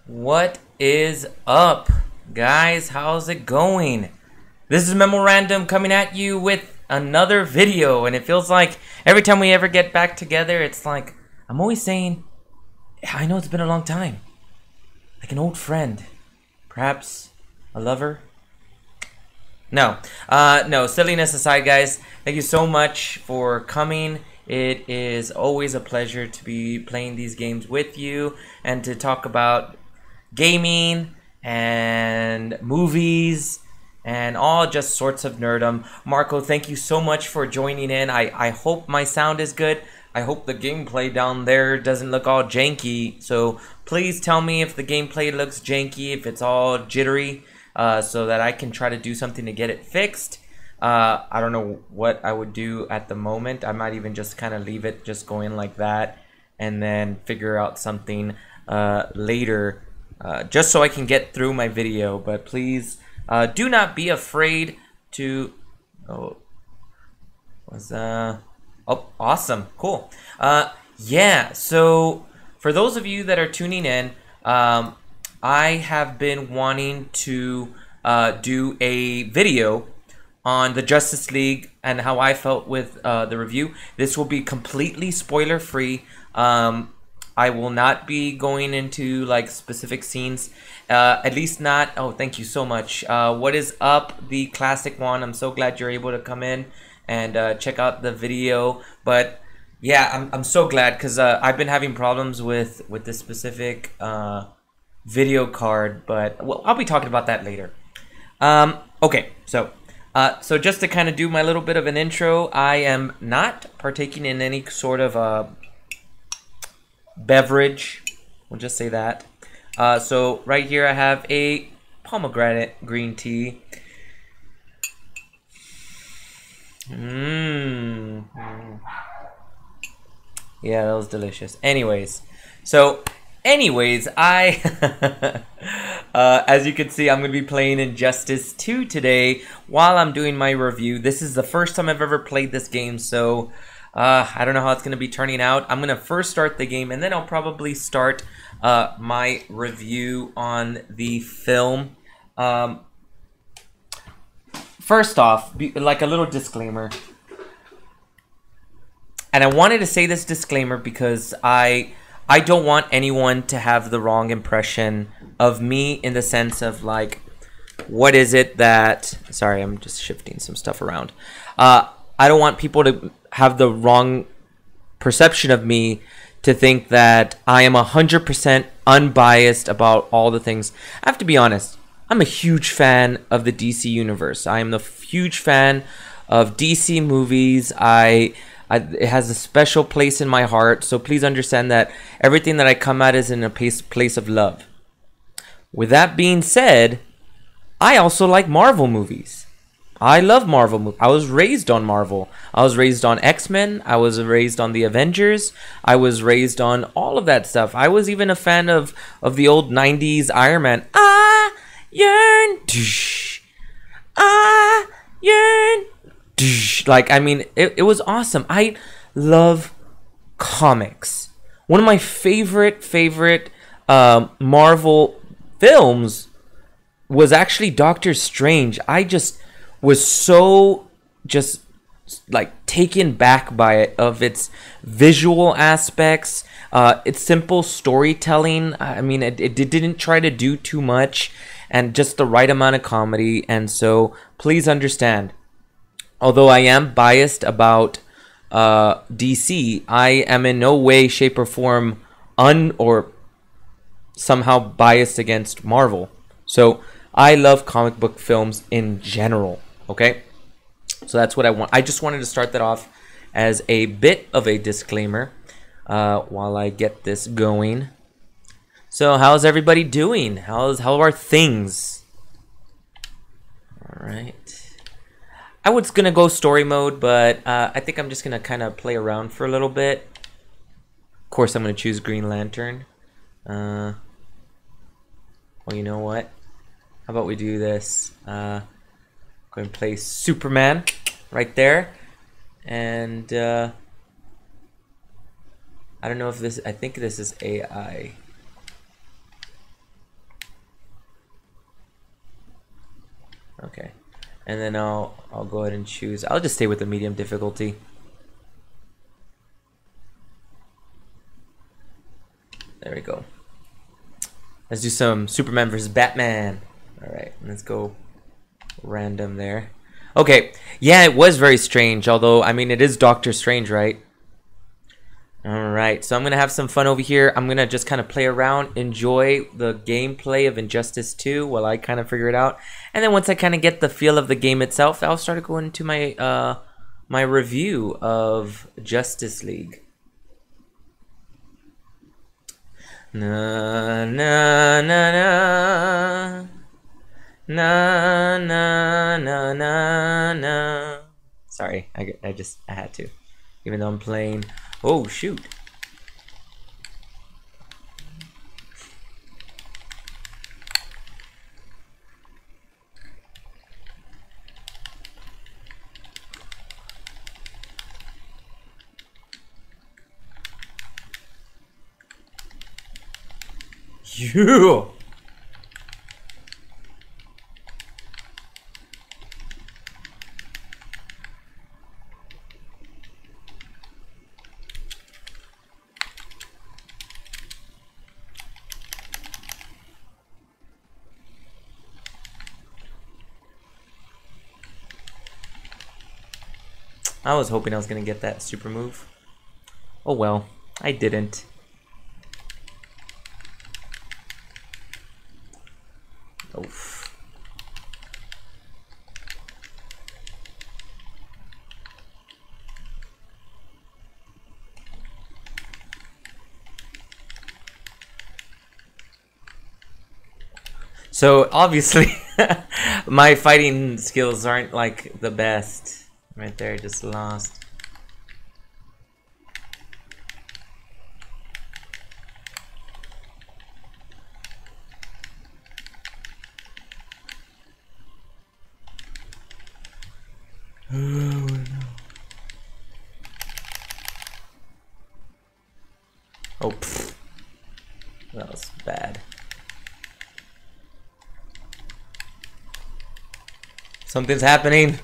What is up, guys? How's it going? This is MemoRandom coming at you with another video, and it feels like every time we ever get back together, it's like I'm always saying, I know it's been a long time. Like an old friend. Perhaps a lover? No. No, silliness aside, guys. Thank you so much for coming. It is always a pleasure to be playing these games with you and to talk about gaming and movies and all just sorts of nerdom. Marco, thank you so much for joining in. I hope my sound is good. I hope the gameplay down there doesn't look all janky. So please tell me if the gameplay looks janky, if it's all jittery, so that I can try to do something to get it fixed. I don't know what I would do at the moment. I might even just kind of leave it just going like that and then figure out something later, just so I can get through my video. But please do not be afraid to... Oh, awesome, cool. Yeah, so for those of you that are tuning in, I have been wanting to do a video on the Justice League and how I felt with the review. This will be completely spoiler free. I will not be going into like specific scenes, at least not. Oh, thank you so much. What is up, the classic one? I'm so glad you're able to come in and check out the video. But yeah, I'm so glad because I've been having problems with this specific video card, but well, I'll be talking about that later. Okay, so just to kind of do my little bit of an intro, I am not partaking in any sort of beverage. We'll just say that. So right here I have a pomegranate green tea. Yeah, that was delicious. Anyways, I as you can see, I'm going to be playing Injustice 2 today while I'm doing my review. This is the first time I've ever played this game, so I don't know how it's going to be turning out. I'm going to first start the game, and then I'll probably start my review on the film. First off, like a little disclaimer. And I wanted to say this disclaimer because I don't want anyone to have the wrong impression of me in the sense of like, what is it that... Sorry, I'm just shifting some stuff around. I don't want people to have the wrong perception of me to think that I am 100% unbiased about all the things. I have to be honest. I'm a huge fan of the DC universe. I am a huge fan of DC movies. It has a special place in my heart, so please understand that everything that I come at is in a place of love. With that being said, I also like Marvel movies. I love Marvel movies. I was raised on Marvel. I was raised on X-Men. I was raised on the Avengers. I was raised on all of that stuff. I was even a fan of the old 90s Iron Man. I yearn. I yearn. Like, I mean, it was awesome. I love comics. One of my favorite Marvel films was actually Doctor Strange. I just was so like taken back by it, of its visual aspects, its simple storytelling. I mean, it didn't try to do too much, and just the right amount of comedy. And so please understand, although I am biased about DC, I am in no way, shape, or form or somehow biased against Marvel. So I love comic book films in general, okay? So that's what I want. I just wanted to start that off as a bit of a disclaimer while I get this going. So how's everybody doing? How are things? All right. I was going to go story mode, but I think I'm just going to kind of play around for a little bit. Of course, I'm going to choose Green Lantern. Well, you know what? How about we do this? Go and play Superman right there. And I don't know if this... I think this is AI. Okay. And then I'll go ahead and choose. I'll just stay with the medium difficulty. There we go. Let's do some Superman versus Batman. All right, let's go random there. Okay, yeah, it was very strange. Although, I mean, it is Doctor Strange, right? All right, so I'm gonna have some fun over here. I'm gonna just kind of play around, enjoy the gameplay of Injustice 2 while I kind of figure it out. And then once I kind of get the feel of the game itself, I'll start going into my my review of Justice League. Na na na na na na na na na. Sorry, I had to, even though I'm playing. Oh shoot! You. I was hoping I was gonna get that super move. Oh well, I didn't. Oof. So obviously my fighting skills aren't like the best. Right there, just lost. Oh no. Oh, pfft. That was bad. Something's happening.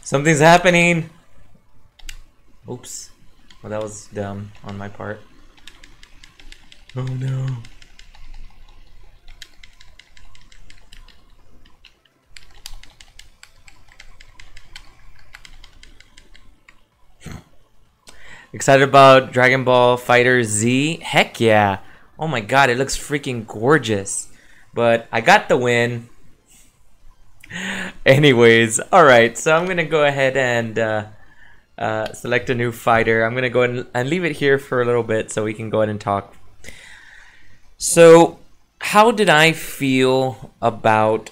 Something's happening. Oops. Well, that was dumb on my part. Oh no. Excited about Dragon Ball Fighter Z? Heck yeah. Oh my god, it looks freaking gorgeous. But I got the win. Anyways, alright, so I'm gonna go ahead and select a new fighter. I'm gonna go ahead and leave it here for a little bit so we can go ahead and talk. So, how did I feel about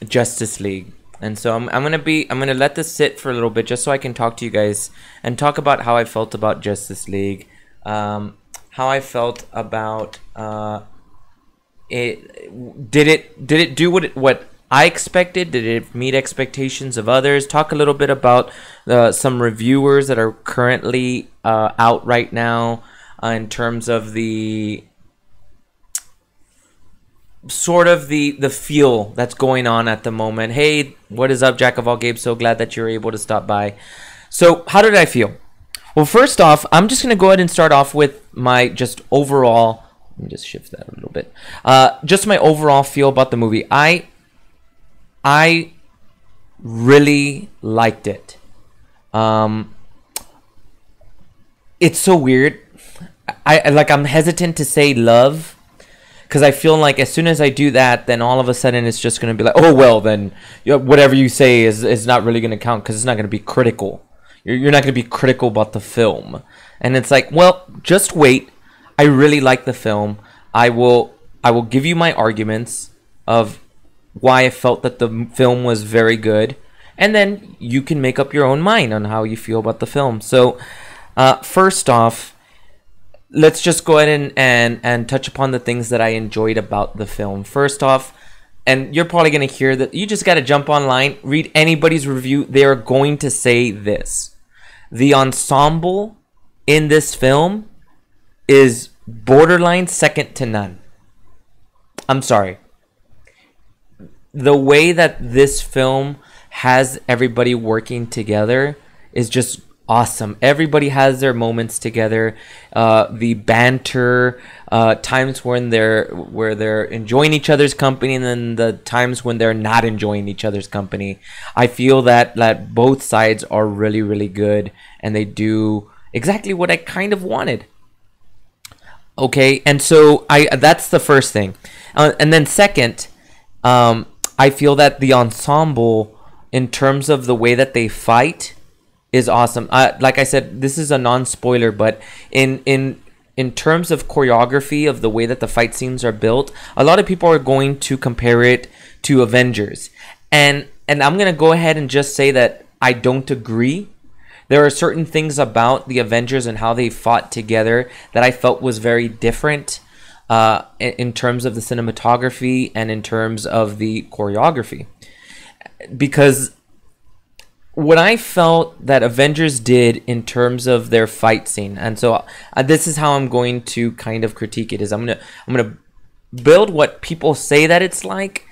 Justice League? And so I'm gonna let this sit for a little bit just so I can talk to you guys and talk about how I felt about Justice League, how I felt about it. Did it do what I expected? Did it meet expectations of others? Talk a little bit about some reviewers that are currently out right now in terms of the sort of the feel that's going on at the moment. Hey, what is up, Jack of all Gabe? So glad that you're able to stop by. So how did I feel? Well, first off, I'm just going to go ahead and start off with my just overall, let me just shift that a little bit. Just my overall feel about the movie. I really liked it. It's so weird. I'm hesitant to say love, because I feel like as soon as I do that, then all of a sudden it's just going to be like, oh, well, then whatever you say is not really going to count because it's not going to be critical. You're not going to be critical about the film. And it's like, well, just wait. I really like the film. I will give you my arguments of why I felt that the film was very good. And then you can make up your own mind on how you feel about the film. So first off, let's just go ahead and touch upon the things that I enjoyed about the film. First off, and you're probably going to hear that, you just got to jump online, read anybody's review. They are going to say this. The ensemble in this film is borderline second to none. I'm sorry. the way that this film has everybody working together is just awesome. Everybody has their moments together. The banter, times when they're enjoying each other's company, and then the times when they're not enjoying each other's company. I feel that both sides are really, really good, and they do exactly what I kind of wanted. Okay, and so that's the first thing, and then second, I feel that the ensemble, in terms of the way that they fight, is awesome. Like I said, this is a non-spoiler, but in terms of choreography, of the way that the fight scenes are built, a lot of people are going to compare it to Avengers, and I'm gonna go ahead and just say that I don't agree. There are certain things about the Avengers and how they fought together that I felt was very different, in terms of the cinematography and in terms of the choreography. Because what I felt that Avengers did in terms of their fight scene, and so this is how I'm going to kind of critique it, is I'm gonna build what people say that it's like.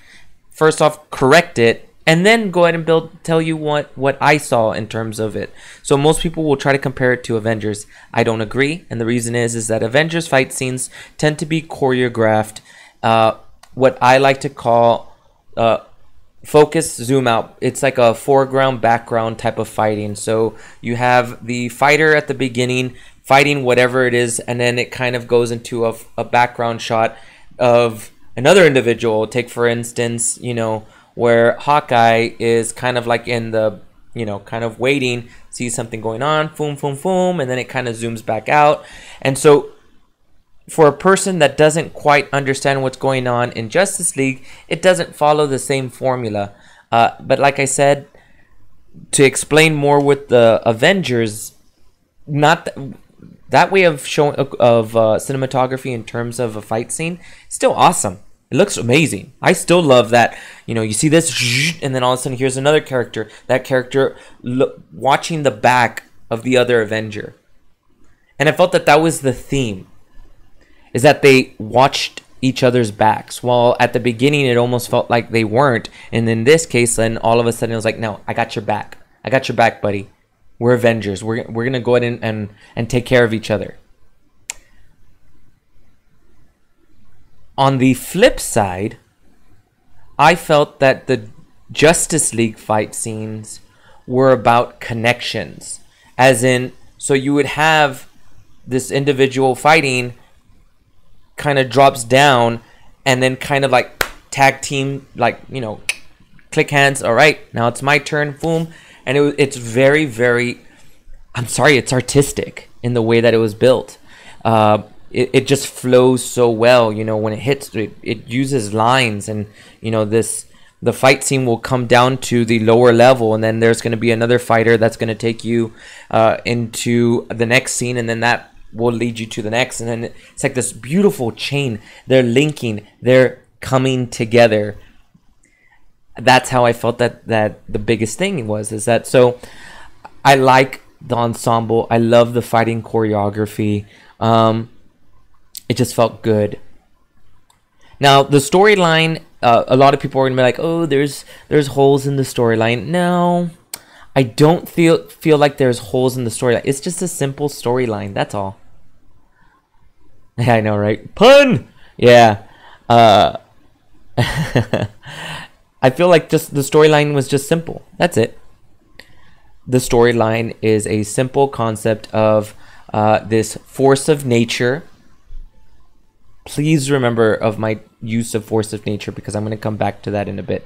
First off, correct it, and then go ahead and tell you what I saw in terms of it. So most people will try to compare it to Avengers. I don't agree, and the reason is that Avengers fight scenes tend to be choreographed, what I like to call focus, zoom out. It's like a foreground, background type of fighting. So you have the fighter at the beginning fighting whatever it is, and then it kind of goes into a background shot of another individual. Take, for instance, where Hawkeye is kind of like in the, kind of waiting, sees something going on, boom, boom, boom, and then it kind of zooms back out. And so for a person that doesn't quite understand what's going on in Justice League, it doesn't follow the same formula. But like I said, to explain more with the Avengers, not that way of showing of cinematography in terms of a fight scene, still awesome. It looks amazing. I still love that. You see this, and then all of a sudden here's another character. That character watching the back of the other Avenger. And I felt that was the theme, is that they watched each other's backs. While at the beginning it almost felt like they weren't. And in this case, then all of a sudden it was like, no, I got your back. I got your back, buddy. We're Avengers. We're going to go ahead and take care of each other. On the flip side, I felt that the Justice League fight scenes were about connections. As in, so you would have this individual fighting, kind of drops down, and then kind of like tag team, like, click hands. All right, now it's my turn. Boom. And it's very, very, I'm sorry, it's artistic in the way that it was built. It just flows so well, when it hits, it uses lines, and the fight scene will come down to the lower level, and then there's going to be another fighter that's going to take you into the next scene, and then that will lead you to the next, and then it's like this beautiful chain. They're linking, they're coming together. That's how I felt that the biggest thing is that, so I like the ensemble. I love the fighting choreography. It just felt good. Now the storyline, a lot of people are gonna be like, oh, there's holes in the storyline. No, I don't feel like there's holes in the storyline. It's just a simple storyline, that's all. Yeah, I know, right? Pun! Yeah. I feel like just the storyline was just simple. That's it. The storyline is a simple concept of this force of nature. Please remember of my use of force of nature, because I'm going to come back to that in a bit.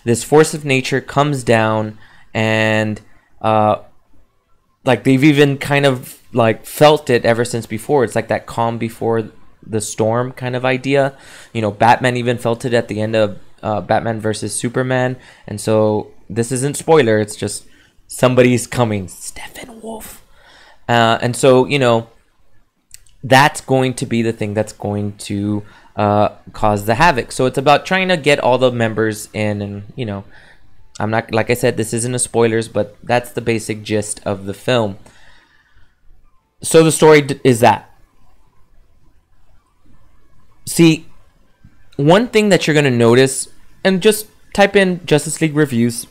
This force of nature comes down, and like they've even kind of like felt it ever since before. It's like that calm before the storm kind of idea. Batman even felt it at the end of Batman versus Superman. And so this isn't spoiler, it's just somebody's coming, Steppenwolf. And so, that's going to be the thing that's going to cause the havoc. So it's about trying to get all the members in, and I'm not, like I said, this isn't a spoilers, but that's the basic gist of the film. So the story is that. See, one thing that you're going to notice, and just type in Justice League reviews,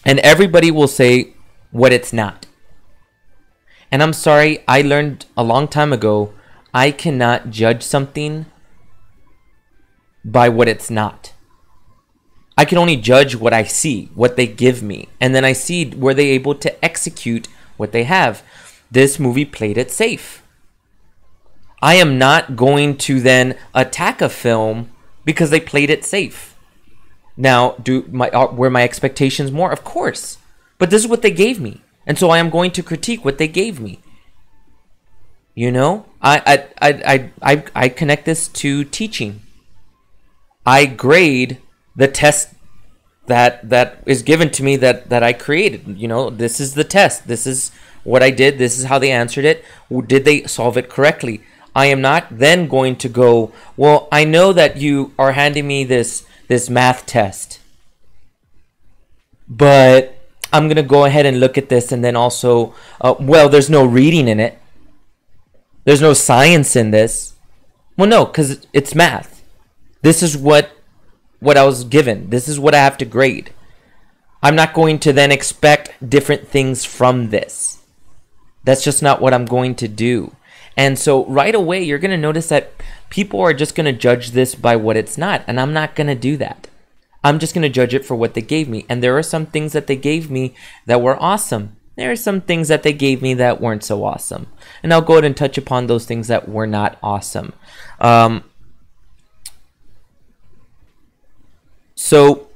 and everybody will say what it's not. And I'm sorry, I learned a long time ago, I cannot judge something by what it's not. I can only judge what I see, what they give me. And then I see, were they able to execute what they have? This movie played it safe. I am not going to then attack a film because they played it safe. Now, were my expectations more? Of course. But this is what they gave me. And so I am going to critique what they gave me. You know? I connect this to teaching. I grade the test that is given to me that I created. You know, this is the test. This is what I did. This is how they answered it. Did they solve it correctly? I am not then going to go, well, I know that you are handing me this math test, but I'm going to go ahead and look at this and then also, well, there's no reading in it. There's no science in this. Well, no, because it's math. This is what I was given. This is what I have to grade. I'm not going to then expect different things from this. That's just not what I'm going to do. And so right away, you're going to notice that people are just going to judge this by what it's not. And I'm not going to do that. I'm just going to judge it for what they gave me. And there are some things that they gave me that were awesome. There are some things that they gave me that weren't so awesome. And I'll go ahead and touch upon those things that were not awesome. So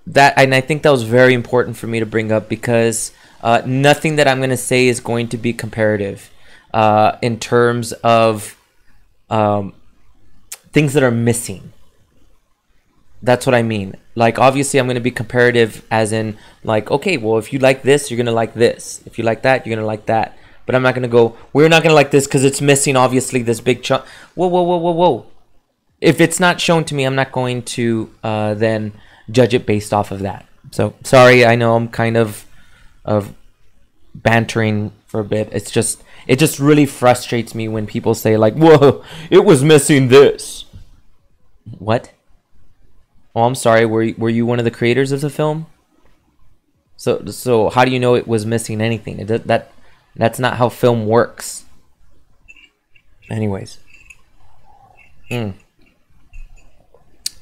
that, and I think that was very important for me to bring up, because nothing that I'm going to say is going to be comparative in terms of things that are missing. That's what I mean. Like, obviously, I'm going to be comparative as in, like, okay, well, if you like this, you're going to like this. If you like that, you're going to like that. But I'm not going to go, we're not going to like this because it's missing, obviously, this big chunk. Whoa, whoa, whoa, whoa, whoa. If it's not shown to me, I'm not going to then judge it based off of that. So, sorry, I know I'm kind of bantering for a bit. It just really frustrates me when people say, like, whoa, it was missing this. What? Oh, I'm sorry. Were you one of the creators of the film? So how do you know it was missing anything? That's not how film works. Anyways.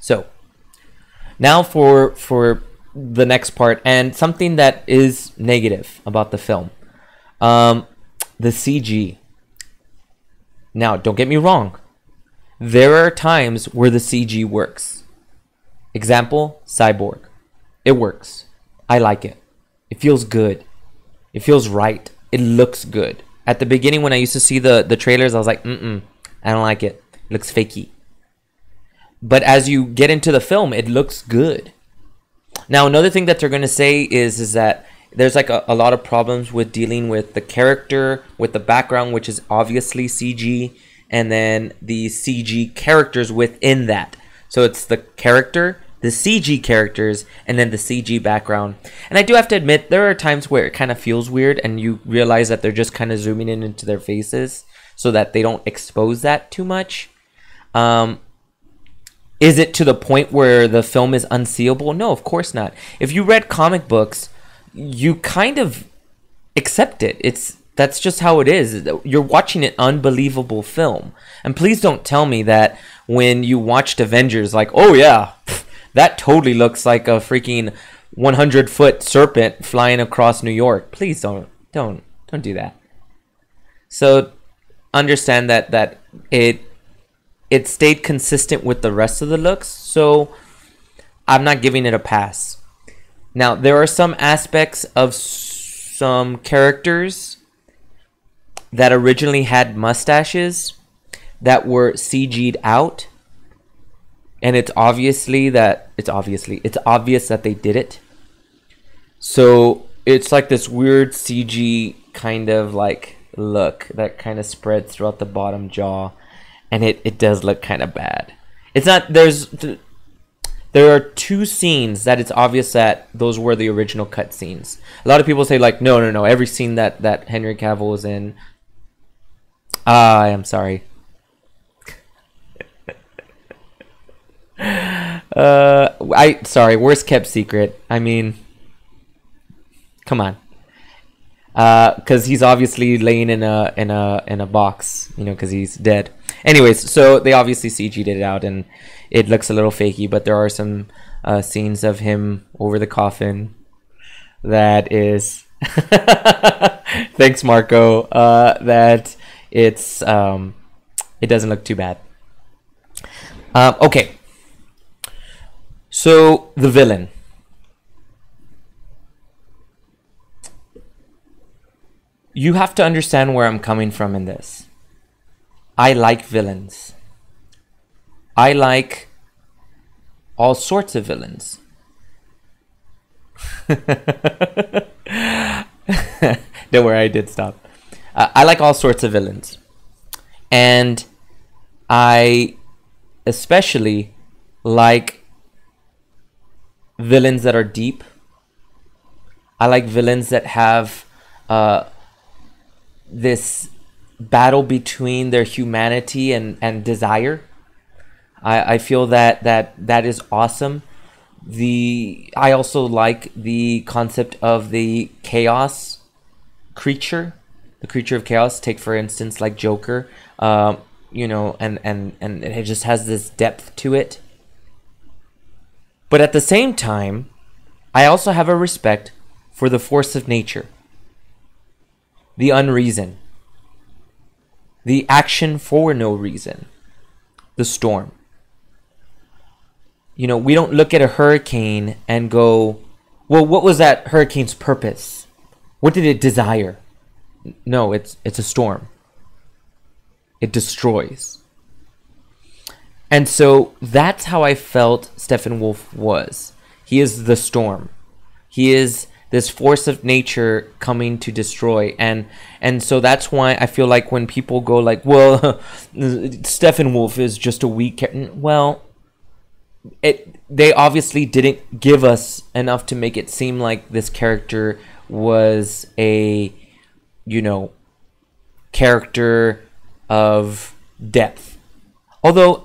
So now for the next part, and something that is negative about the film, the CG. Now, don't get me wrong. There are times where the CG works. Example, Cyborg. It works. I like it. It feels good. It feels right. It looks good. At the beginning, when I used to see the trailers, I was like, I don't like it. It looks fakey. But as you get into the film, it looks good. Now, another thing that they're going to say is that there's like a lot of problems with dealing with the character, with the background, which is obviously CG, and then the CG characters within that. So it's the character, the CG characters, and then the CG background. And I do have to admit, there are times where it kind of feels weird and you realize that they're just kind of zooming in into their faces so that they don't expose that too much. Is it to the point where the film is unseeable? No, of course not. If you read comic books, you kind of accept it. That's just how it is. You're watching an unbelievable film. And please don't tell me that when you watched Avengers, like, oh yeah, that totally looks like a freaking 100-foot serpent flying across New York. Please don't do that. So understand that it stayed consistent with the rest of the looks. So I'm not giving it a pass. Now, there are some aspects of some characters that originally had mustaches that were CG'd out, and it's obvious that they did it. So it's like this weird CG kind of like look that kind of spreads throughout the bottom jaw, and it does look kind of bad. It's not, there are two scenes that it's obvious that those were the original cut scenes. A lot of people say, like, no, every scene that Henry Cavill was in. I am sorry. Sorry, worst kept secret. I mean, come on. Because he's obviously laying in a box, you know, because he's dead. Anyways, so they obviously CG'd it out, and it looks a little fakey, but there are some scenes of him over the coffin that is thanks, Marco. That it doesn't look too bad. Okay, so the villain. You have to understand where I'm coming from in this. I like villains. I like all sorts of villains. Don't worry, I did stop. I like all sorts of villains. And I especially like villains that are deep. I like villains that have this battle between their humanity and desire. I feel that is awesome. I also like the concept of the chaos creature, the creature of chaos. Take for instance like Joker, you know, and it just has this depth to it. But at the same time, I also have a respect for the force of nature, the unreason, the action for no reason, the storm. You know, we don't look at a hurricane and go, well, what was that hurricane's purpose? What did it desire? No, it's a storm. It destroys. And so that's how I felt Steppenwolf was. He is the storm. He is this force of nature coming to destroy. And so that's why I feel like when people go like, well, Steppenwolf is just a weak character. Well, they obviously didn't give us enough to make it seem like this character was a, you know, character of depth. Although,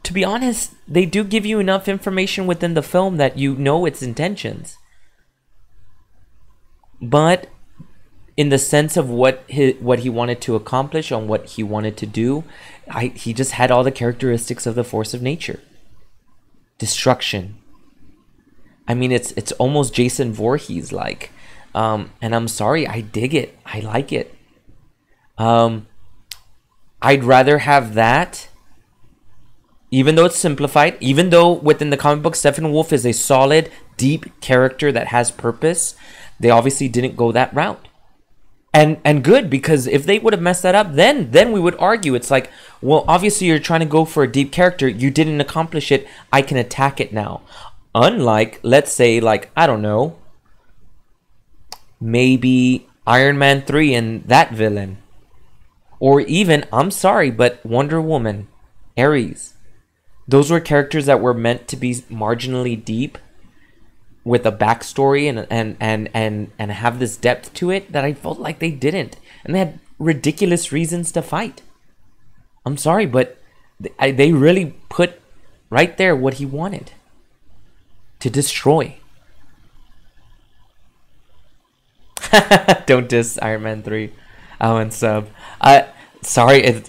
to be honest, they do give you enough information within the film that you know its intentions. But in the sense of what he wanted to accomplish, on what he wanted to do, he just had all the characteristics of the force of nature. Destruction. I mean, it's almost Jason Voorhees like. And I'm sorry, I dig it. I like it. I'd rather have that, even though it's simplified, even though within the comic book, Steppenwolf is a solid, deep character that has purpose. They obviously didn't go that route. And good, because if they would have messed that up, then we would argue. It's like, well, obviously you're trying to go for a deep character. You didn't accomplish it. I can attack it now. Unlike, let's say, like, I don't know, maybe Iron Man 3 and that villain. Or even, I'm sorry, but Wonder Woman, Ares. Those were characters that were meant to be marginally deep, with a backstory and have this depth to it, that I felt like they didn't. And they had ridiculous reasons to fight. I'm sorry, but they really put right there what he wanted. To destroy. Don't diss Iron Man 3. And sub. Sorry,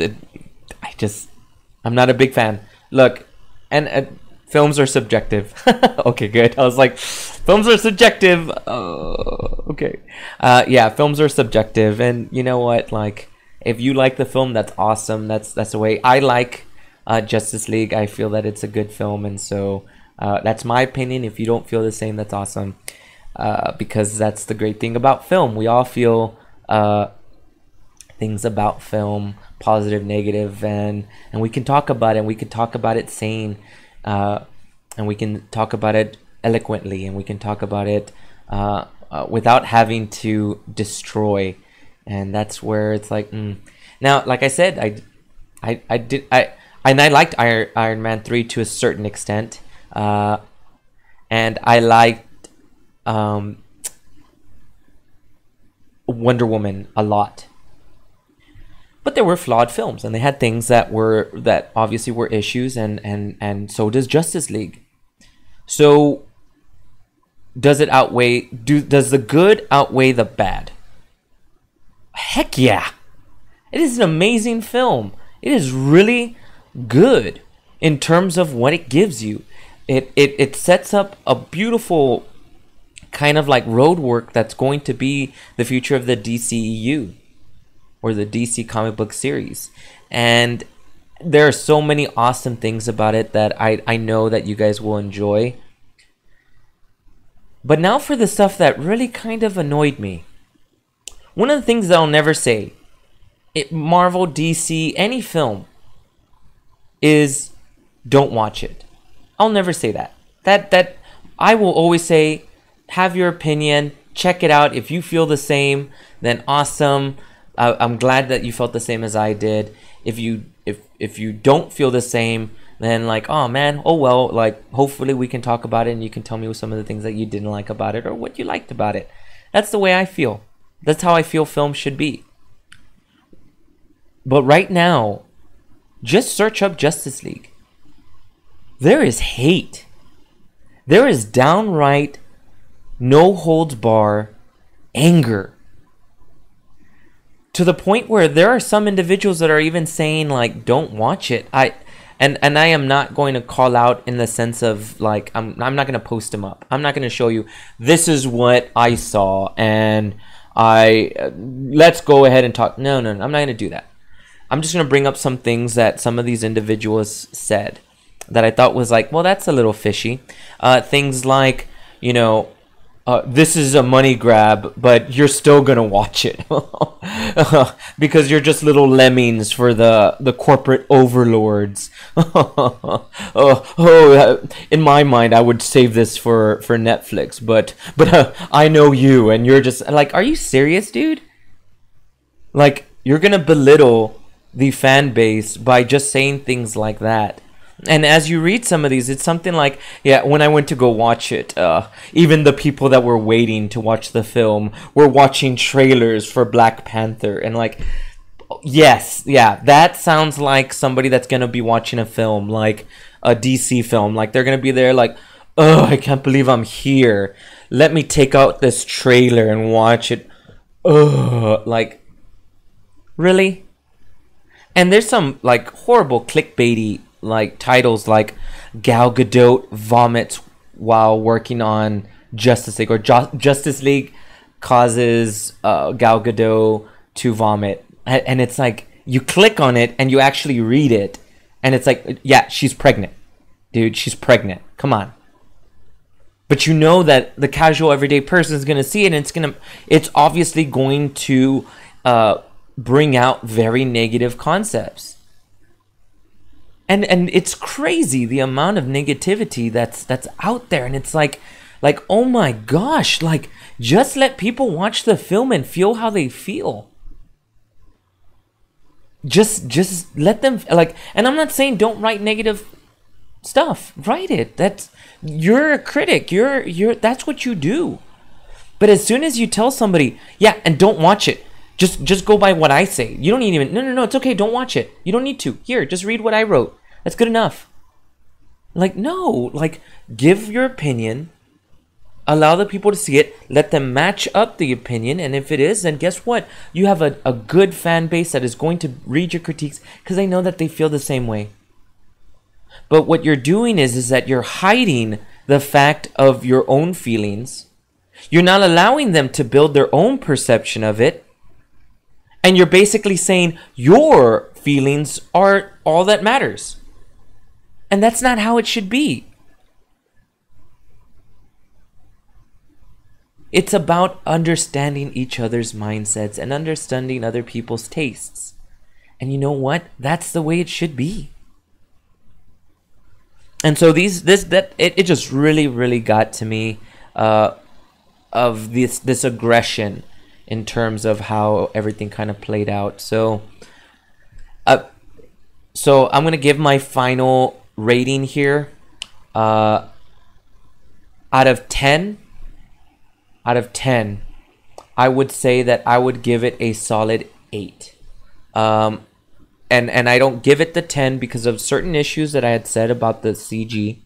I'm not a big fan. Look, and films are subjective. Okay, good. I was like, films are subjective. Okay. Yeah, films are subjective, and you know what? Like, if you like the film, that's awesome. That's the way I like Justice League. I feel that it's a good film, and so that's my opinion. If you don't feel the same, that's awesome. Because that's the great thing about film. We all feel things about film, positive, negative, and we can talk about it. And we can talk about it sane. And we can talk about it eloquently, and we can talk about it without having to destroy. And that's where it's like, Now, like I said, I liked Iron Man 3 to a certain extent, and I liked Wonder Woman a lot. But they were flawed films, and they had things that obviously were issues, and so does Justice League. So does it outweigh, does the good outweigh the bad? Heck yeah. It is an amazing film. It is really good in terms of what it gives you. It sets up a beautiful kind of like road work that's going to be the future of the DCEU, or the DC comic book series. And there are so many awesome things about it that I know that you guys will enjoy. But now for the stuff that really kind of annoyed me. One of the things that I'll never say, Marvel, DC, any film, is don't watch it. I'll never say that. That I will always say, have your opinion, check it out. If you feel the same, then awesome. I'm glad that you felt the same as I did. If you don't feel the same, then like, oh man, oh well, like hopefully we can talk about it and you can tell me some of the things that you didn't like about it or what you liked about it. That's the way I feel. That's how I feel film should be. But right now, just search up Justice League. There is hate. There is downright, no holds bar anger. To the point where there are some individuals that are even saying like, don't watch it. And I am not going to call out in the sense of like, I'm not going to post them up. I'm not going to show you, this is what I saw and let's go ahead and talk. No, I'm not going to do that. I'm just going to bring up some things that some of these individuals said that I thought was like, well, that's a little fishy. Things like, you know, this is a money grab, but you're still going to watch it because you're just little lemmings for the corporate overlords. In my mind, I would save this for Netflix, but I know you, and you're just like, are you serious, dude? Like, you're going to belittle the fan base by just saying things like that. And as you read some of these, it's something like, yeah, when I went to go watch it, even the people that were waiting to watch the film were watching trailers for Black Panther. And like, yes, yeah, that sounds like somebody that's going to be watching a film, like a DC film. Like, they're going to be there like, oh, I can't believe I'm here. Let me take out this trailer and watch it. Oh, like, really? And there's some like horrible clickbaity like titles like Gal Gadot vomits while working on Justice League, or Justice League causes Gal Gadot to vomit. And it's like, you click on it and you actually read it and it's like, yeah, she's pregnant, dude, she's pregnant, come on. But you know that the casual everyday person is going to see it, and it's obviously going to bring out very negative concepts. And it's crazy the amount of negativity that's out there, and it's like oh my gosh, like, just let people watch the film and feel how they feel. Just let them, like, and I'm not saying don't write negative stuff. Write it. You're a critic. You're that's what you do. But as soon as you tell somebody, yeah, and don't watch it, just go by what I say. You don't even no, it's okay, don't watch it. You don't need to. Here, just read what I wrote. That's good enough. Like, no, like, give your opinion, allow the people to see it, let them match up the opinion, and if it is, then guess what? You have a good fan base that is going to read your critiques because they know that they feel the same way. But what you're doing is that you're hiding the fact of your own feelings. You're not allowing them to build their own perception of it. And you're basically saying your feelings are all that matters. And that's not how it should be. It's about understanding each other's mindsets and understanding other people's tastes. And you know what? That's the way it should be. And so it just really got to me of this aggression in terms of how everything kind of played out. So I'm gonna give my final rating here. Out of 10, I would say that I would give it a solid 8. And I don't give it the 10 because of certain issues that I had said about the CG.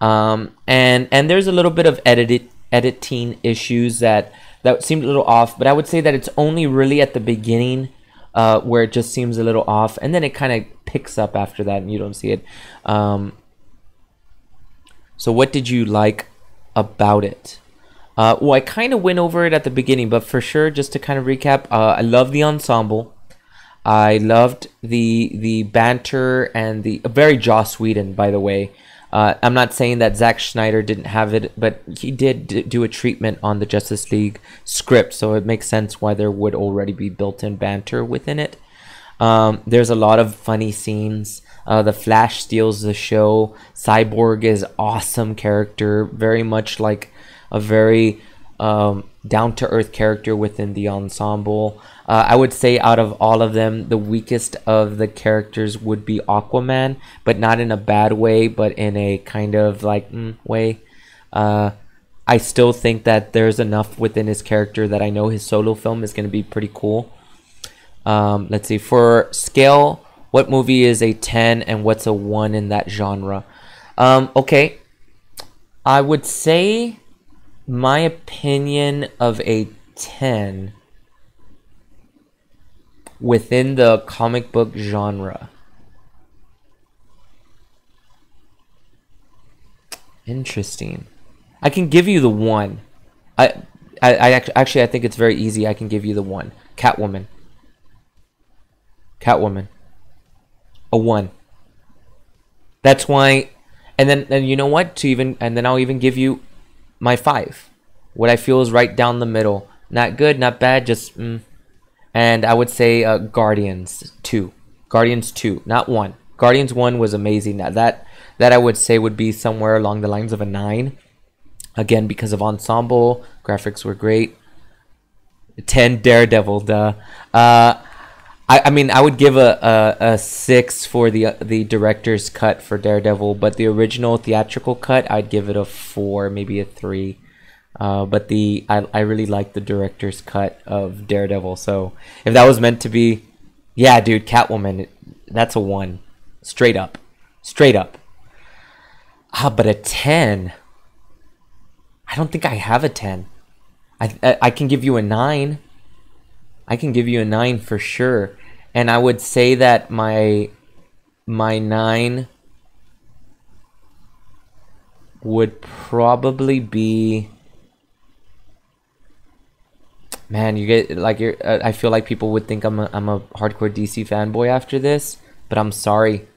And there's a little bit of editing issues that seemed a little off, but I would say that it's only really at the beginning where it just seems a little off, and then it kind of picks up after that, and you don't see it. So what did you like about it? Well, I kind of went over it at the beginning, but for sure, just to kind of recap, I love the ensemble. I loved the banter and the very Joss Whedon, by the way. I'm not saying that Zack Snyder didn't have it, but he did do a treatment on the Justice League script, so it makes sense why there would already be built-in banter within it. There's a lot of funny scenes. The Flash steals the show. Cyborg is awesome character, very much like a very down-to-earth character within the ensemble. I would say out of all of them, the weakest of the characters would be Aquaman, but not in a bad way, but in a kind of like way. I still think that there's enough within his character that I know his solo film is going to be pretty cool. Let's see, for scale, what movie is a 10 and what's a 1 in that genre? Okay, I would say my opinion of a 10 within the comic book genre. Interesting. I can give you the 1. Actually I think it's very easy. I can give you the 1. Catwoman. A 1. That's why. And then you know what? And then I'll even give you my 5. What I feel is right down the middle. Not good, not bad, just And I would say Guardians 2. Guardians 2, not 1. Guardians 1 was amazing. That I would say would be somewhere along the lines of a 9. Again, because of ensemble, graphics were great. 10, Daredevil, duh. I mean, I would give a 6 for the director's cut for Daredevil, but the original theatrical cut, I'd give it a 4, maybe a 3. But I really like the director's cut of Daredevil. So if that was meant to be, yeah, dude, Catwoman, that's a 1, straight up. But a 10, I don't think I have a 10. I can give you a 9. I can give you a 9 for sure. And I would say that my 9 would probably be, man, you get like I feel like people would think I'm a hardcore DC fanboy after this, but I'm sorry.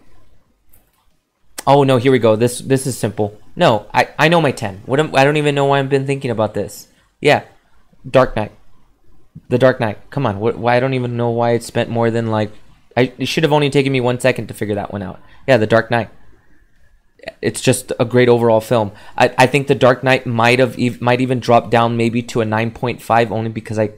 Oh no, here we go. This is simple. No, I know my 10. I don't even know why I've been thinking about this. Yeah, Dark Knight. The Dark Knight. Come on. Why I don't even know why it spent more than like. It should have only taken me 1 second to figure that one out. Yeah, The Dark Knight. It's just a great overall film. I think The Dark Knight might even drop down maybe to a 9.5 only because I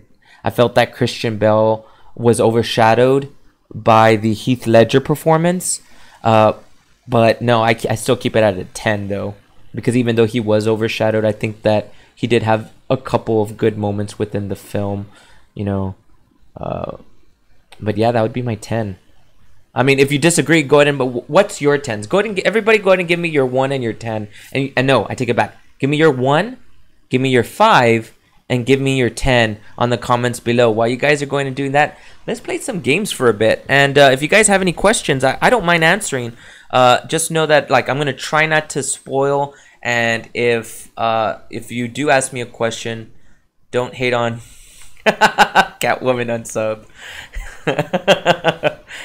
felt that Christian Bale was overshadowed by the Heath Ledger performance. But no, I still keep it at a 10 though, because even though he was overshadowed, I think that he did have a couple of good moments within the film, you know. But yeah, that would be my 10. I mean, if you disagree, go ahead and. But what's your 10s? Go ahead and everybody go ahead and give me your 1 and your 10. And no, I take it back. Give me your 1, give me your 5, and give me your 10 on the comments below. While you guys are going and doing that, let's play some games for a bit. And if you guys have any questions, I don't mind answering. Just know that like I'm gonna try not to spoil. And if you do ask me a question, don't hate on Catwoman unsub.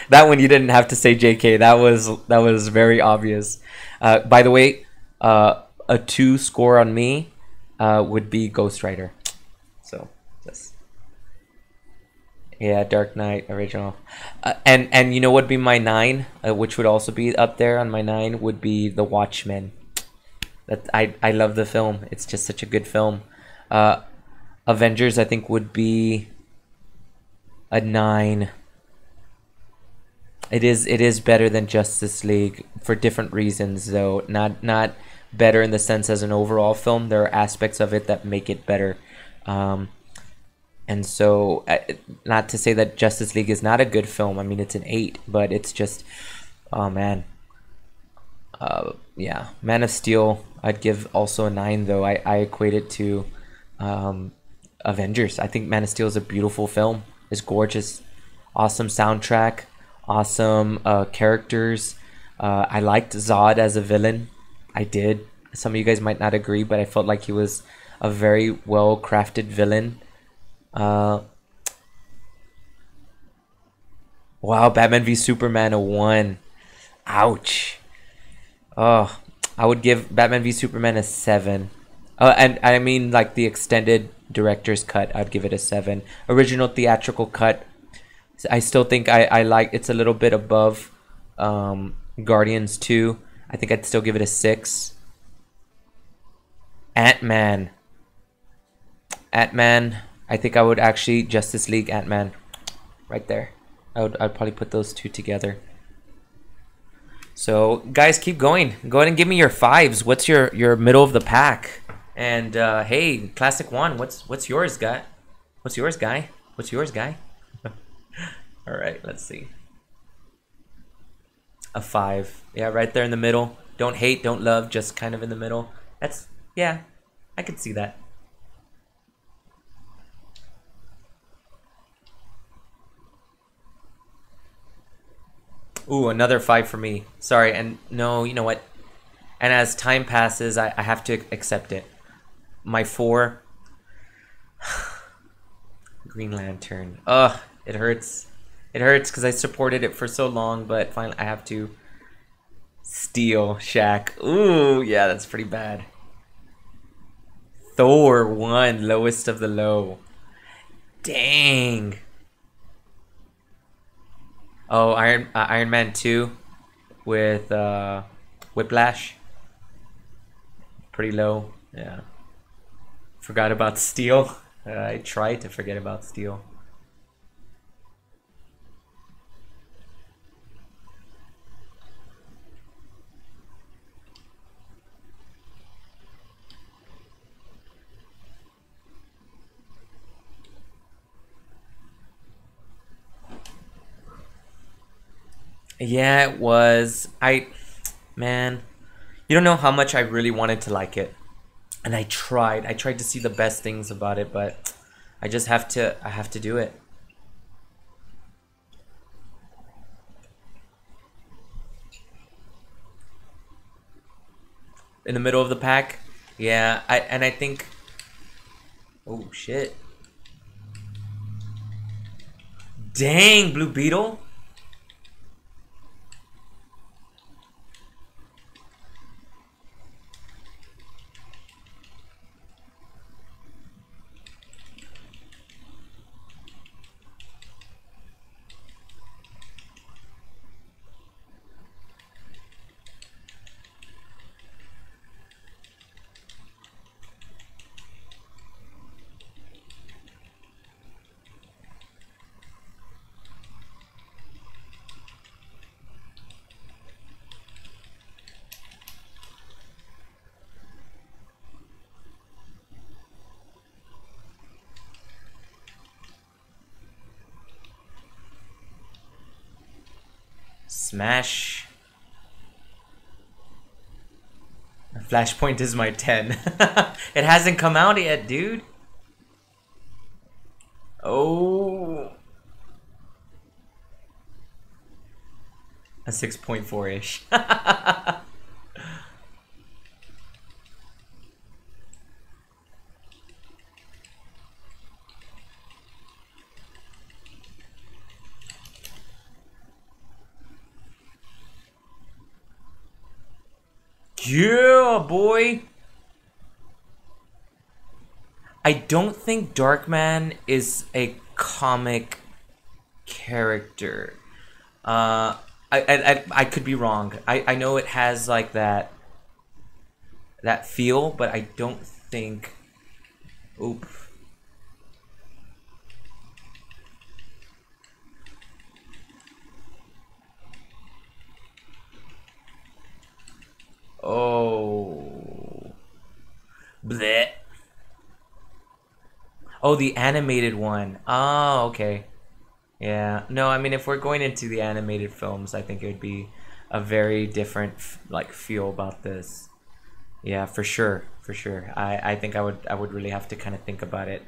That one you didn't have to say JK. That was very obvious. By the way, a 2 score on me would be Ghost Rider. So just yeah, Dark Knight original. And you know what would be my 9, which would also be up there on my 9, would be The Watchmen. That I love the film. It's just such a good film. Avengers I think would be a 9. It is better than Justice League for different reasons though. Not better in the sense as an overall film. There are aspects of it that make it better. And so not to say that Justice League is not a good film. I mean, it's an 8, but it's just, oh man. Yeah, Man of Steel. I'd give also a 9 though. I equate it to um, Avengers. I think Man of Steel is a beautiful film. It's gorgeous, awesome soundtrack, awesome characters. I liked Zod as a villain. I did. Some of you guys might not agree, but I felt like he was a very well crafted villain. Uh, wow, Batman v Superman a 1. Ouch. Oh, I would give Batman v Superman a 7. And I mean, like the extended director's cut, I'd give it a 7. Original theatrical cut, I still think I like it's a little bit above Guardians 2. I think I'd still give it a 6. Ant-Man. Ant-Man, I think I would actually Justice League Ant-Man right there. I'd probably put those two together. So guys, keep going. Go ahead and give me your 5s. What's your middle of the pack? And hey, Classic One, what's yours, guy? What's yours, guy? What's yours, guy? All right, let's see. A 5. Yeah, right there in the middle. Don't hate, don't love, just kind of in the middle. That's, yeah, I could see that. Ooh, another 5 for me. Sorry, and no, you know what? And as time passes, I have to accept it. My 4. Green Lantern. Ugh, it hurts. It hurts because I supported it for so long, but finally I have to. Steel Shack. Ooh, yeah, that's pretty bad. Thor 1, lowest of the low. Dang. Oh, Iron Man 2 with Whiplash. Pretty low. Yeah. Forgot about Steel. I tried to forget about Steel. Yeah, it was. Man, you don't know how much I really wanted to like it. And I tried. I tried to see the best things about it, but I just have to do it. In the middle of the pack? Yeah, I think, oh shit. Dang, Blue Beetle. Smash. Flashpoint is my 10. It hasn't come out yet, dude. Oh. A 6.4-ish. Yeah, boy. I don't think Darkman is a comic character. I could be wrong. I know it has like that feel, but I don't think. Oop. Oh. Bleh. Oh, the animated one. Oh, okay. Yeah. No, I mean, if we're going into the animated films, I think it would be a very different like feel about this. Yeah, for sure, for sure. I think I would really have to kind of think about it.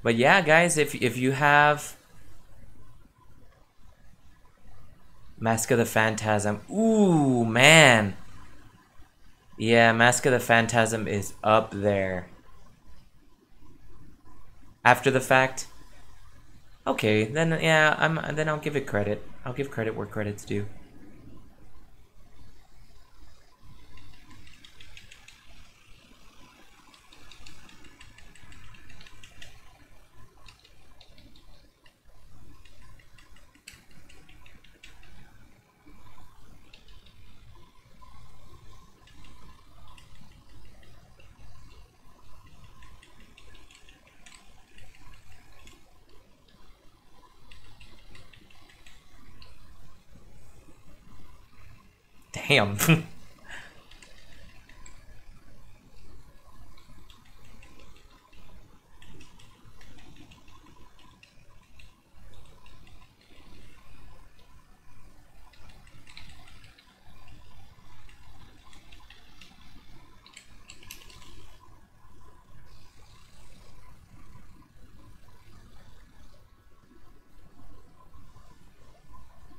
But yeah, guys, if you have Mask of the Phantasm, ooh man, yeah, Mask of the Phantasm is up there. After the fact, okay, then yeah, then I'll give it credit. I'll give credit where credit's due. Damn.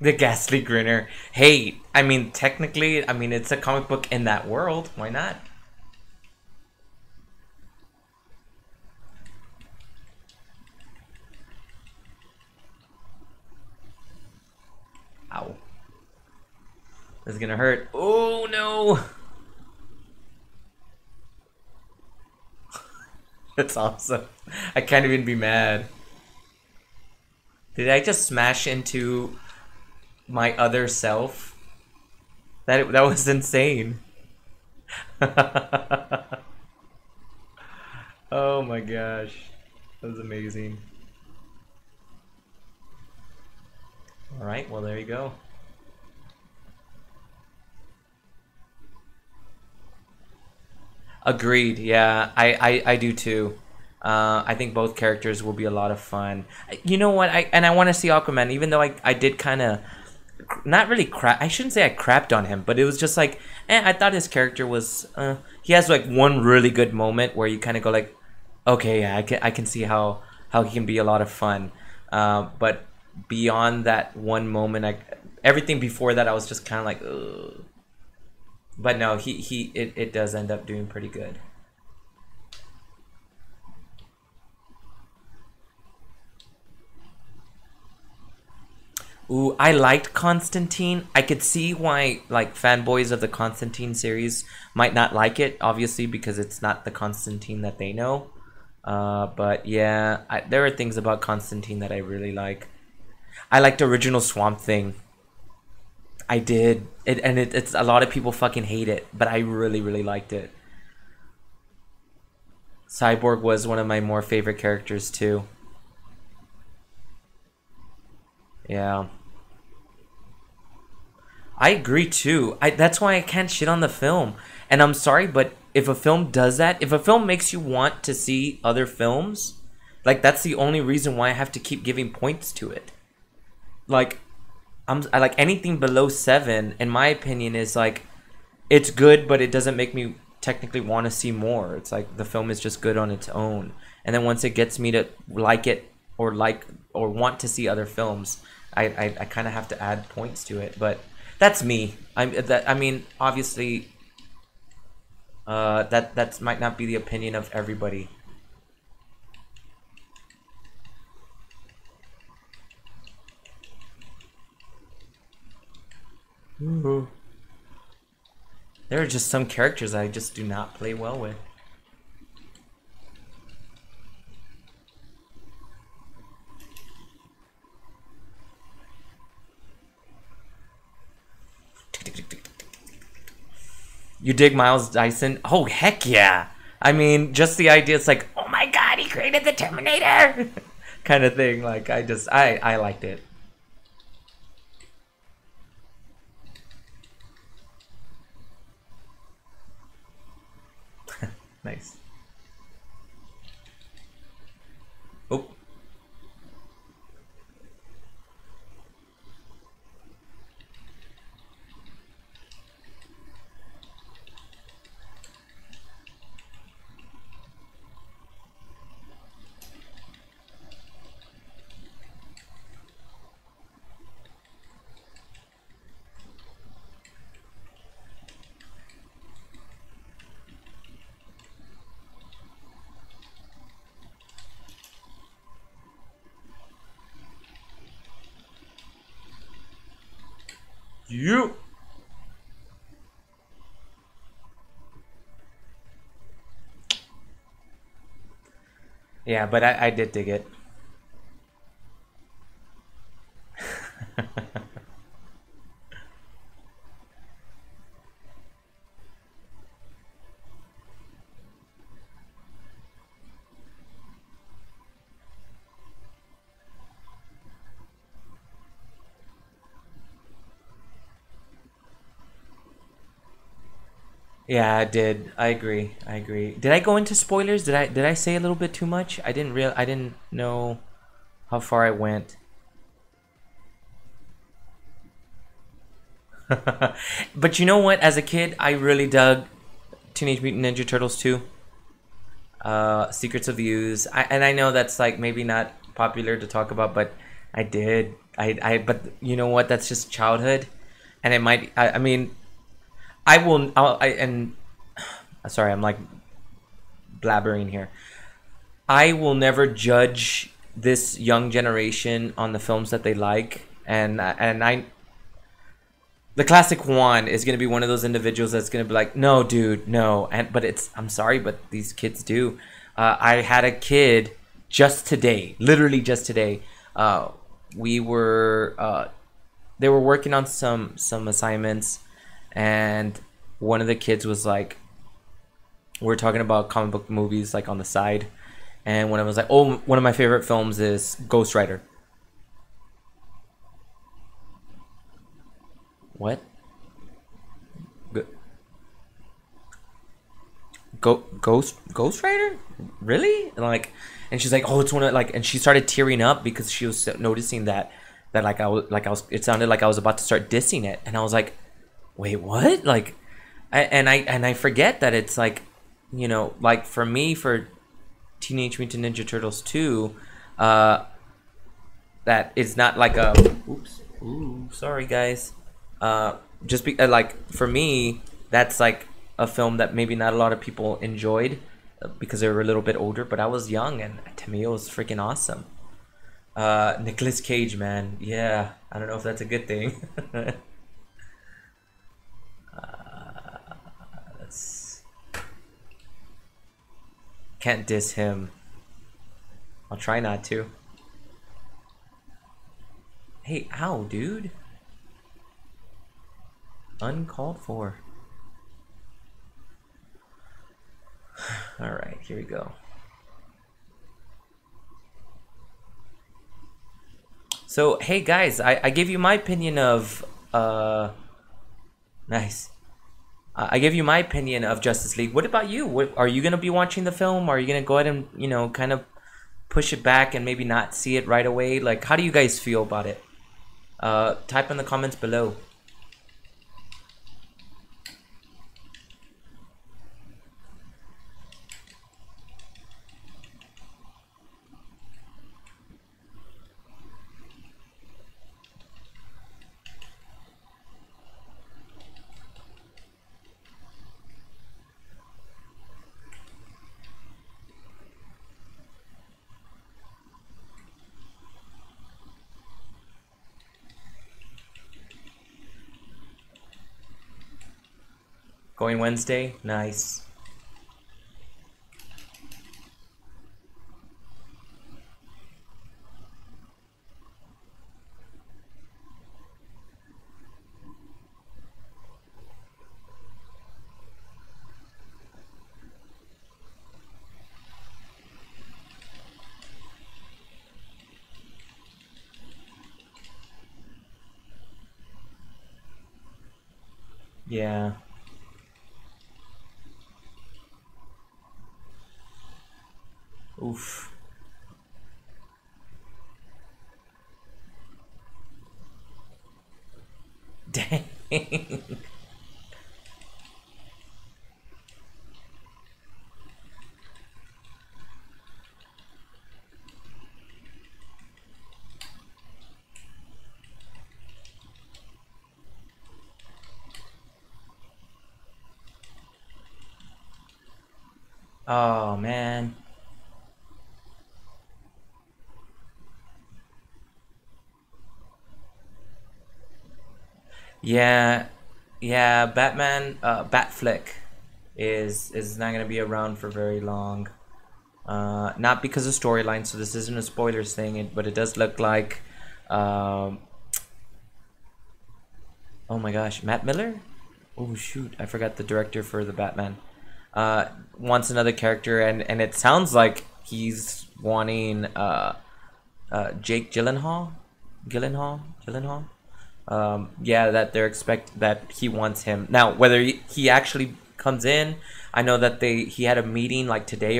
The Ghastly Grinner. Hey, I mean, technically, I mean, it's a comic book in that world. Why not? Ow. This is gonna hurt. Oh, no! That's awesome. I can't even be mad. Did I just smash into my other self? That was insane. Oh my gosh. That was amazing. Alright, well there you go. Agreed. Yeah, I do too. I think both characters will be a lot of fun. You know what? I want to see Aquaman, even though I did kind of not really crap. I shouldn't say I crapped on him, but it was just like, I thought his character was. He has like one really good moment where you kind of go like, okay, yeah, I can see how he can be a lot of fun. But beyond that one moment, everything before that I was just kind of like, ugh. But no, it does end up doing pretty good. Ooh, I liked Constantine. I could see why like fanboys of the Constantine series might not like it, obviously because it's not the Constantine that they know. But yeah, there are things about Constantine that I really like. I liked original Swamp Thing. I did. It's a lot of people fucking hate it, but I really really liked it. Cyborg was one of my more favorite characters too. Yeah. I agree too. That's why I can't shit on the film. And I'm sorry, but if a film does that, if a film makes you want to see other films, like that's the only reason why I have to keep giving points to it. Like I like anything below 7 in my opinion is like it's good, but it doesn't make me technically want to see more. It's like the film is just good on its own. And then once it gets me to like it or want to see other films, I kind of have to add points to it. But that's me. I mean, obviously, that might not be the opinion of everybody. Ooh. There are just some characters I just do not play well with. You dig Miles Dyson? Oh, heck yeah. I mean, just the idea, it's like, oh my god, he created the Terminator! Kind of thing. Like, I liked it. Nice. Oh. You. Yeah, but I did dig it. Yeah, I did. I agree. I agree. Did I go into spoilers? Did I say a little bit too much? I didn't know how far I went. But you know what? As a kid, I really dug Teenage Mutant Ninja Turtles 2. Secrets of the Ooze. And I know that's like maybe not popular to talk about, but I did. But you know what? That's just childhood, and it might. I mean, I will. And sorry, I'm like blabbering here. I will never judge this young generation on the films that they like, and I the classic Juan is gonna be one of those individuals that's gonna be like, no, dude, no. And but it's I'm sorry, but these kids do. I had a kid just today, literally just today. We were they were working on some assignments, and one of the kids was like, we're talking about comic book movies like on the side, and when I was like, oh, one of my favorite films is Ghost Rider. What? Go, Ghost Rider? Really? And like, and she's like, oh, it's one of like, and she started tearing up because she was noticing that like I was it sounded like I was about to start dissing it, and I was like, wait, what? Like, and I forget that it's like, you know, like for me for Teenage Mutant Ninja Turtles 2, that it's not like a oops, ooh, sorry guys. Just be like for me, that's like a film that maybe not a lot of people enjoyed because they were a little bit older, but I was young and to me it was freaking awesome. Nicolas Cage, man, yeah, I don't know if that's a good thing. That's can't diss him. I'll try not to. Hey, ow, dude. Uncalled for. Alright, here we go. So, hey guys, I gave you my opinion of, nice. I gave you my opinion of Justice League. What about you? Are you gonna be watching the film? Are you gonna go ahead and, you know, kind of push it back and maybe not see it right away? Like, how do you guys feel about it? Type in the comments below. Going Wednesday? Nice. Yeah. Oof. Dang. Oh man. Yeah, yeah. Batman, Batflick is not gonna be around for very long. Not because of storyline, so this isn't a spoilers thing, but it does look like, um, oh my gosh, Matt Miller? Oh shoot, I forgot the director for the Batman. Wants another character, and it sounds like he's wanting Jake Gyllenhaal. Yeah, that they're expect that he wants him now. Whether he actually comes in, I know that he had a meeting like today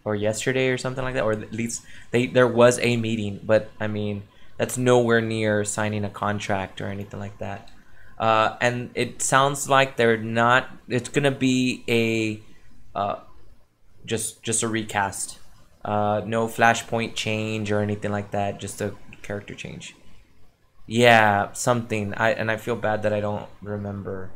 or yesterday or something like that, or at least there was a meeting. But I mean, that's nowhere near signing a contract or anything like that. And it sounds like they're not. It's gonna be a just a recast. No Flashpoint change or anything like that. Just a character change. Yeah, something. I feel bad that I don't remember.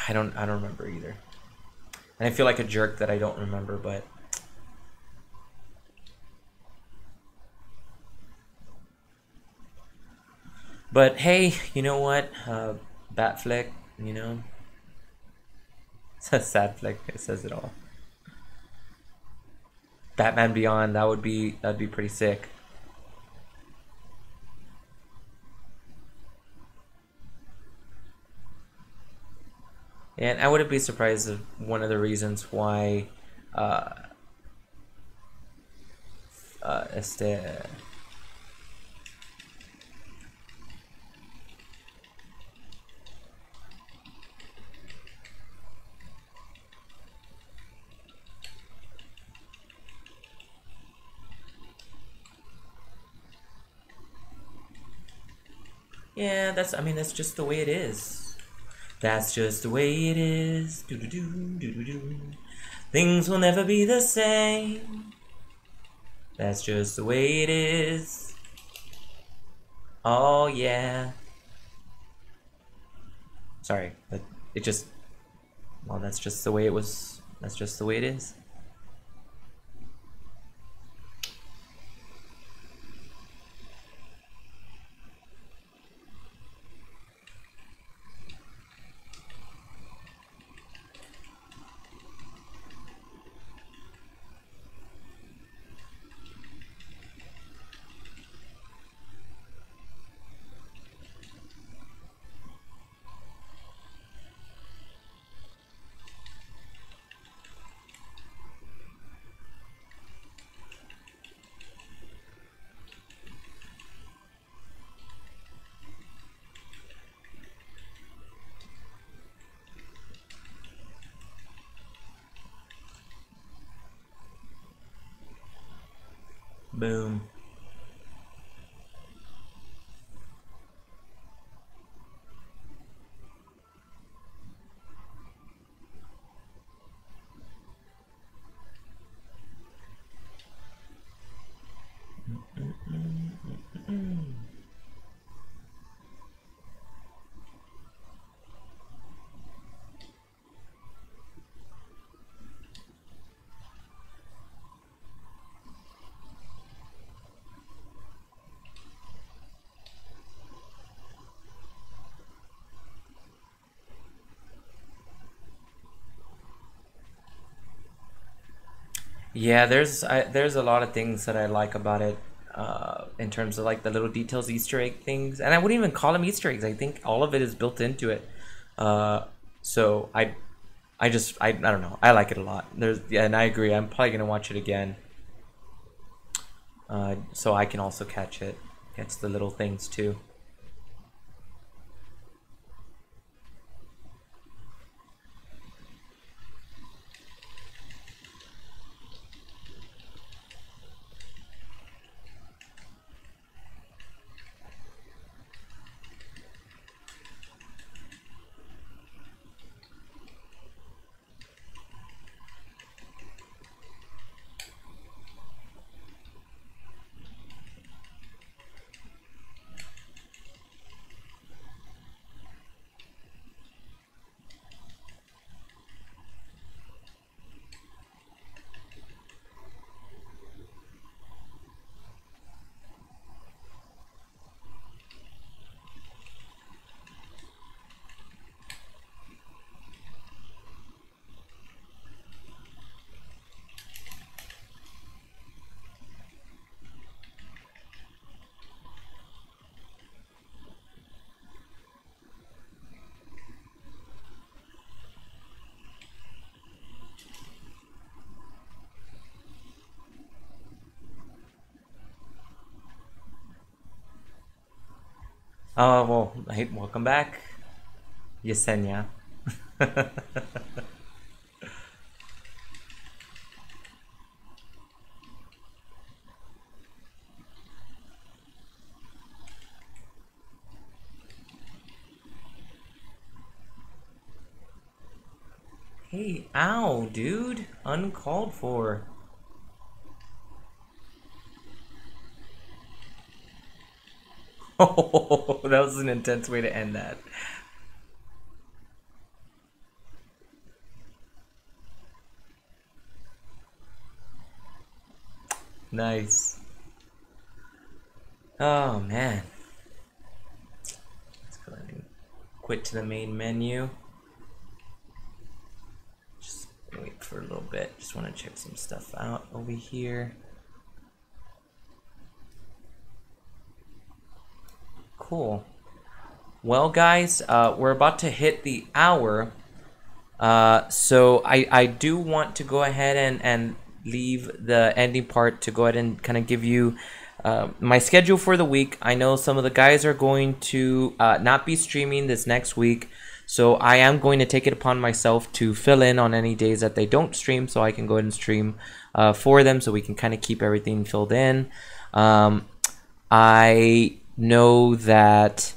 I don't remember either. And I feel like a jerk that I don't remember, but hey, you know what? Bat flick, you know. It's a sad flick. It says it all. Batman Beyond, that'd be pretty sick. And I wouldn't be surprised if one of the reasons why uh este yeah, that's I mean that's just the way it is. That's just the way it is. Do do do do do do. Things will never be the same. That's just the way it is. Oh yeah. Sorry, but it just well that's just the way it was. That's just the way it is. Boom. Yeah, there's a lot of things that I like about it, in terms of like the little details, Easter egg things, and I wouldn't even call them Easter eggs. I think all of it is built into it. Uh, so I don't know. I like it a lot. There's yeah, and I agree. I'm probably gonna watch it again, so I can also catch it. Gets the little things too. Oh, well, hey, welcome back, Yesenia. Hey, ow, dude. Uncalled for. Oh, that was an intense way to end that. Nice. Oh, man. Let's go ahead and quit to the main menu. Just wait for a little bit. Just want to check some stuff out over here. Cool. Well, guys, we're about to hit the hour. So I do want to go ahead and leave the ending part to go ahead and kind of give you my schedule for the week. I know some of the guys are going to not be streaming this next week, so I am going to take it upon myself to fill in on any days that they don't stream, so I can go ahead and stream for them, so we can kind of keep everything filled in. I know that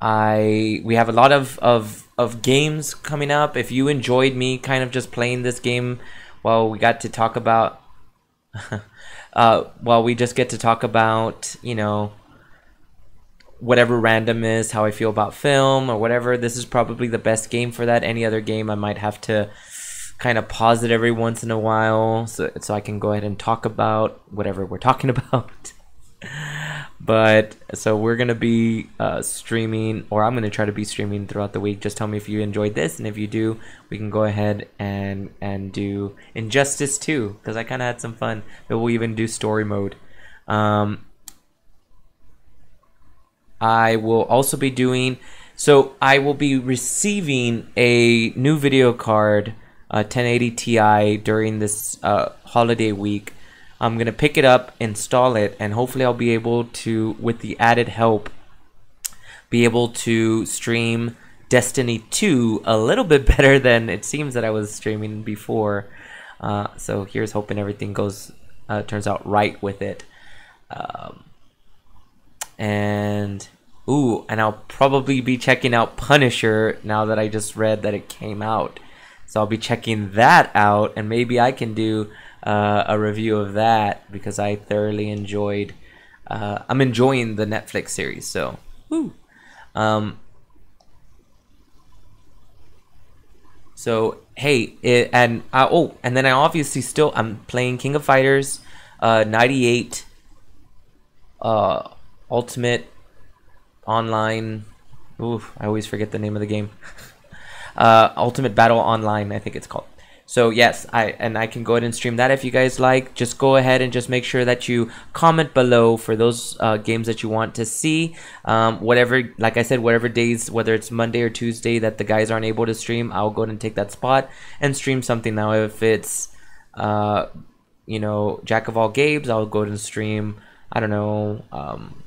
we have a lot of games coming up. If you enjoyed me kind of just playing this game while we got to talk about while we just get to talk about, you know, whatever random is, how I feel about film or whatever, this is probably the best game for that. Any other game I might have to kind of pause it every once in a while so I can go ahead and talk about whatever we're talking about. But so we're gonna be streaming, or I'm gonna try to be streaming throughout the week. Just tell me if you enjoyed this, and if you do, we can go ahead and do Injustice 2, because I kind of had some fun. But we'll even do story mode. I will also be doing, so I will be receiving a new video card, 1080 Ti, during this holiday week. I'm going to pick it up, install it, and hopefully I'll be able to, with the added help, be able to stream Destiny 2 a little bit better than it seems that I was streaming before. So here's hoping everything turns out right with it. And I'll probably be checking out Punisher now that I just read that it came out. So I'll be checking that out, and maybe I can do a review of that, because I thoroughly enjoyed. I'm enjoying the Netflix series, so woo. So hey, and then I obviously I'm playing King of Fighters 98 Ultimate Online. Ooh, I always forget the name of the game. Ultimate Battle Online, I think it's called. So yes, I can go ahead and stream that if you guys like. Just go ahead and just make sure that you comment below for those games that you want to see. Whatever, like I said, whatever days, whether it's Monday or Tuesday that the guys aren't able to stream, I'll go ahead and take that spot and stream something. Now if it's you know, Jack of all games, I'll go ahead and stream I don't know,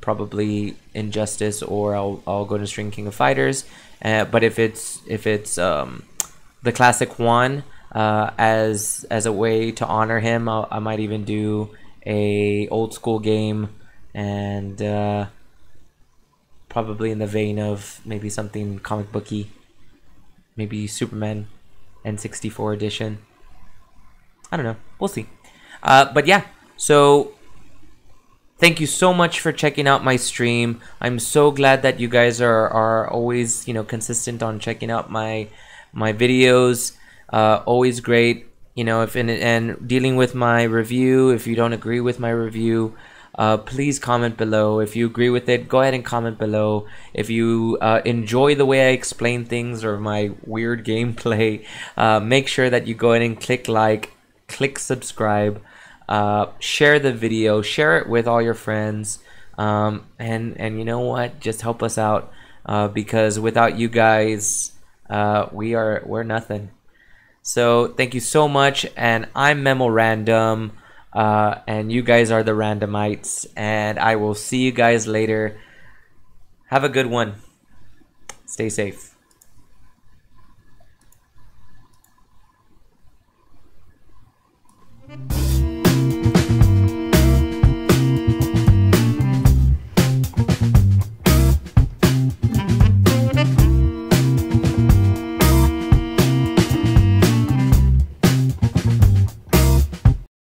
probably Injustice, or I'll go to stream King of Fighters. But if it's the classic one, as a way to honor him, I might even do a old school game, and probably in the vein of maybe something comic booky, maybe Superman N64 edition. I don't know. We'll see. But yeah, so thank you so much for checking out my stream. I'm so glad that you guys are always, you know, consistent on checking out my videos. Always great. You know, if and dealing with my review. If you don't agree with my review, please comment below. If you agree with it, go ahead and comment below. If you enjoy the way I explain things or my weird gameplay, make sure that you go ahead and click like, click subscribe, share the video, share it with all your friends, and you know what? Just help us out, because without you guys, we're nothing. So thank you so much, and I'm MemoRandom, and you guys are the randomites, and I will see you guys later. Have a good one. Stay safe.